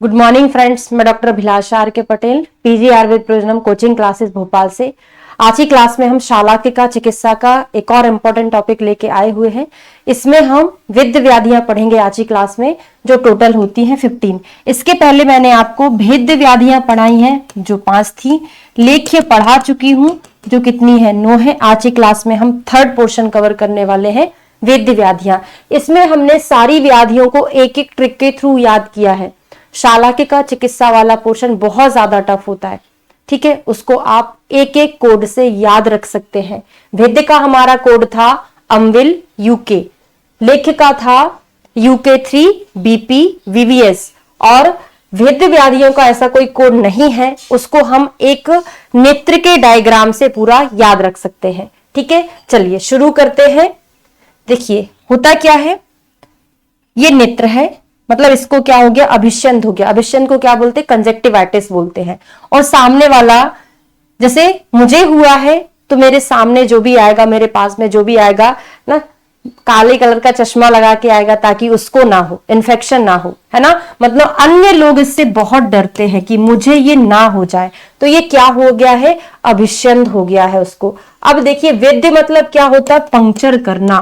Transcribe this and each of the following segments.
Good morning friends, मैं doctor Abhilasha R K Patel, PG Ayurveda Prayojanam coaching classes Bhopal से। आज की क्लास में हम शालाकिका चिकित्सा का एक और इम्पोर्टेंट टॉपिक लेके आए हुए हैं। इसमें हम विद्य व्याधियां पढ़ेंगे आज की क्लास में, जो टोटल होती हैं 15। इसके पहले मैंने आपको भेद्य व्याधियां पढ़ाई हैं जो 5 थी। लेख्य पढ़ा चुकी हूं जो कितनी है, 9 है। आज की क्लास में हम थर्ड पोर्शन कवर करने वाले हैं, वेद्य व्याधियां। इसमें हमने सारी व्याधियों को एक एक ट्रिक के थ्रू याद किया है। शालाकिका चिकित्सा वाला पोर्शन बहुत ज्यादा टफ होता है, ठीक है। उसको आप एक एक कोड से याद रख सकते हैं। वेद्य का हमारा कोड था अम्विल यूके, लेख्य का था UK3 BP VVS, और वेद्य व्याधियों का ऐसा कोई कोड नहीं है, उसको हम एक नेत्र के डायग्राम से पूरा याद रख सकते हैं, ठीक है। चलिए शुरू करते हैं। देखिए होता क्या है, ये नेत्र है, मतलब इसको क्या हो गया, अभिष्यंद हो गया। अभिष्यंद को क्या बोलते हैं, कंजक्टिवाइटिस बोलते हैं। और सामने वाला, जैसे मुझे हुआ है तो मेरे सामने जो भी आएगा, मेरे पास में जो भी आएगा ना, काले कलर का चश्मा लगा के आएगा ताकि उसको ना हो, इन्फेक्शन ना हो, है ना। मतलब अन्य लोग इससे बहुत डरते हैं कि मुझे ये ना हो जाए, तो ये क्या हो गया है, अभिष्यंद हो गया है उसको। अब देखिए वेद्य मतलब क्या होता है, पंक्चर करना,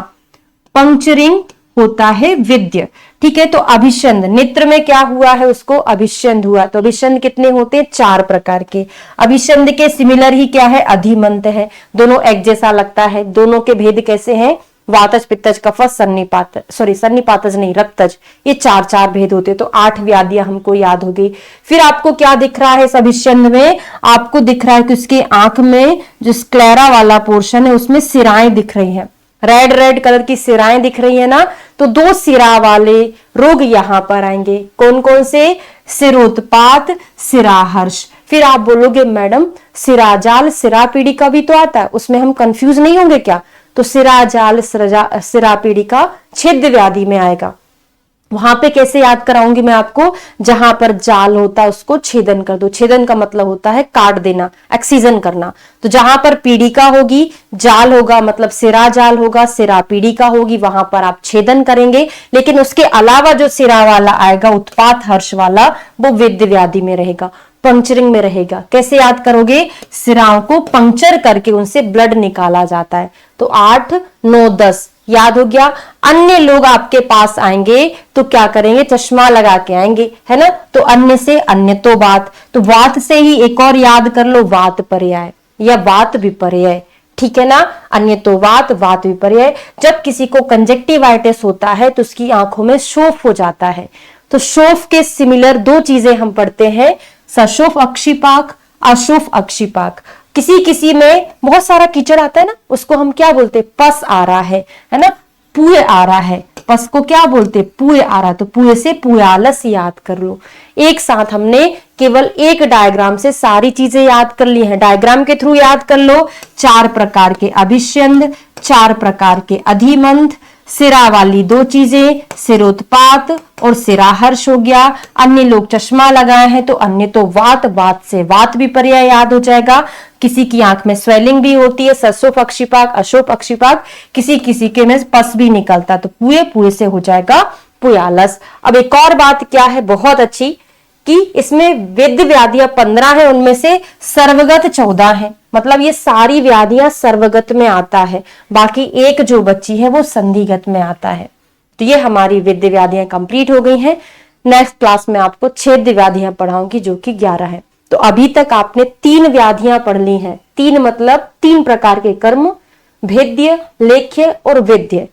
पंक्चरिंग होता है विद्य, ठीक है। तो अभिष्यंद, नेत्र में क्या हुआ है, उसको अभिष्यंद हुआ। तो अभिष्यंद कितने होते हैं, 4 प्रकार के। अभिष्यंद के सिमिलर ही क्या है, अधिमंत है। दोनों एक जैसा लगता है। दोनों के भेद कैसे हैं, वातज पित्तज कफज सन्निपात, सॉरी सन्निपातज नहीं, रक्तज, ये 4 भेद होते। तो 8 व्याधियां हमको याद हो गई। फिर आपको क्या दिख रहा है इस अभिष्यंद में, आपको दिख रहा है कि उसके आंख में जो स्क्लेरा वाला पोर्शन है उसमें सिराएं दिख रही हैं, रेड रेड कलर की सिराएं दिख रही है ना। तो 2 सिरा वाले रोग यहां पर आएंगे। कौन कौन से, सिरोत्पात, सिराहर्ष। फिर आप बोलोगे मैडम सिराजाल सिरा पीड़िका भी तो आता है, उसमें हम कंफ्यूज नहीं होंगे क्या। तो सिराजाल सिरा पीड़िका छिद्र व्याधि में आएगा। वहां पे कैसे याद कराऊंगी मैं आपको, जहां पर जाल होता है उसको छेदन कर दो। छेदन का मतलब होता है काट देना, एक्सीजन करना। तो जहां पर पीड़िका होगी, जाल होगा, मतलब सिरा जाल होगा, सिरा पीड़िका होगी, वहां पर आप छेदन करेंगे। लेकिन उसके अलावा जो सिरा वाला आएगा, उत्पात हर्ष वाला, वो वेद्य व्याधि में रहेगा, पंक्चरिंग में रहेगा। कैसे याद करोगे, सिराओं को पंक्चर करके उनसे ब्लड निकाला जाता है। तो 8, 9, 10 याद हो गया। अन्य लोग आपके पास आएंगे तो क्या करेंगे, चश्मा लगा के आएंगे, है ना। तो अन्य से अन्य तो वात, तो वात से ही एक और याद कर लो, वात पर्याय या वात विपर्यय, ठीक है ना। अन्य तो वात, वात विपर्यय। जब किसी को कंजक्टिवाइटिस होता है तो उसकी आंखों में शोफ हो जाता है। तो शोफ के सिमिलर 2 चीजें हम पढ़ते हैं, सशोफ अक्षिपाक, अशोफ अक्षिपाक। किसी किसी में बहुत सारा कीचड़ आता है ना, उसको हम क्या बोलते हैं, पस आ रहा है ना, पूय आ रहा है। पस को क्या बोलते, पूय आ रहा। तो पूय से पूयालस याद कर लो। एक साथ हमने केवल एक डायग्राम से सारी चीजें याद कर ली हैं। डायग्राम के थ्रू याद कर लो। 4 प्रकार के अभिष्यंद, 4 प्रकार के अधिमंत, सिरा वाली 2 चीजें, सिरोत्पात और सिराहर्ष हो गया। अन्य लोग चश्मा लगाए हैं तो अन्य तो वात, वात से वात विपर्यय याद हो जाएगा। किसी की आंख में स्वेलिंग भी होती है, सशोफ अक्षिपाक, अशोफ अक्षिपाक। किसी किसी के में पस भी निकलता, तो पूय, पूय से हो जाएगा पुयालस। अब एक और बात क्या है बहुत अच्छी, कि इसमें वेद्य व्याधियां 15 है, उनमें से सर्वगत 14 है। मतलब ये सारी व्याधियां सर्वगत में आता है, बाकी एक जो बच्ची है वो संधिगत में आता है। तो ये हमारी वेद्य व्याधियां कंप्लीट हो गई हैं। नेक्स्ट क्लास में आपको छेद्य व्याधियां पढ़ाऊंगी जो कि 11 है। तो अभी तक आपने 3 व्याधियां पढ़ ली हैं। 3 मतलब 3 प्रकार के कर्म, भेद्य, लेख्य और वेद्य।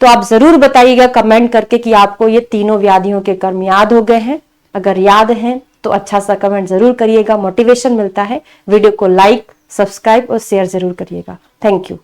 तो आप जरूर बताइएगा कमेंट करके कि आपको ये तीनों व्याधियों के कर्म याद हो गए हैं। अगर याद हैं तो अच्छा सा कमेंट जरूर करिएगा, मोटिवेशन मिलता है। वीडियो को लाइक, सब्सक्राइब और शेयर जरूर करिएगा। Thank you.